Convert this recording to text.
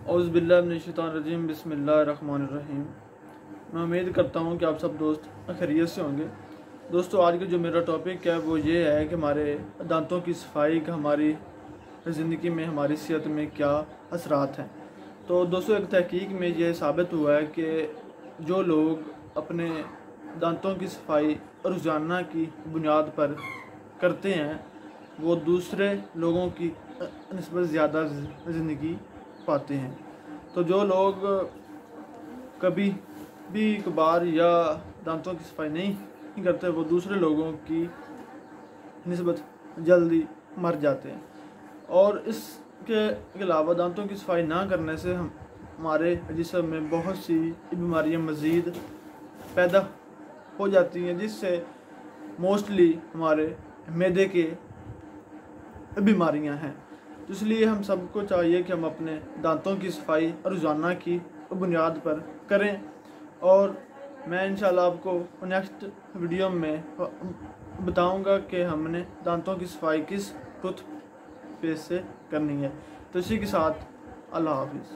औज़ बिल्लाहि मिनश्शैतानिर्रजीम बिस्मिल्लाहिर्रहमानिर्रहीम। मैं उम्मीद करता हूँ कि आप सब दोस्त खैरियत से होंगे। दोस्तों, आज का जो मेरा टॉपिक है वो ये है कि हमारे दांतों की सफाई का हमारी ज़िंदगी में, हमारी सेहत में क्या असरात हैं। तो दोस्तों, एक तहकीक में ये साबित हुआ है कि जो लोग अपने दांतों की सफाई रोज़ाना की बुनियाद पर करते हैं वो दूसरे लोगों की निस्बत ज़्यादा ज़िंदगी पाते हैं। तो जो लोग कभी भी कभार या दांतों की सफाई नहीं करते वो दूसरे लोगों की निस्बत जल्दी मर जाते हैं। और इसके अलावा दांतों की सफाई ना करने से हमारे जिस्म में बहुत सी बीमारियां मज़ीद पैदा हो जाती हैं, जिससे मोस्टली हमारे मैदे के बीमारियां हैं। तो इसलिए हम सबको चाहिए कि हम अपने दांतों की सफाई रोज़ाना की बुनियाद पर करें। और मैं इंशाल्लाह आपको नेक्स्ट वीडियो में बताऊंगा कि हमने दांतों की सफाई किस टूथपेस्ट से करनी है। तो इसी के साथ अल्लाह हाफिज़।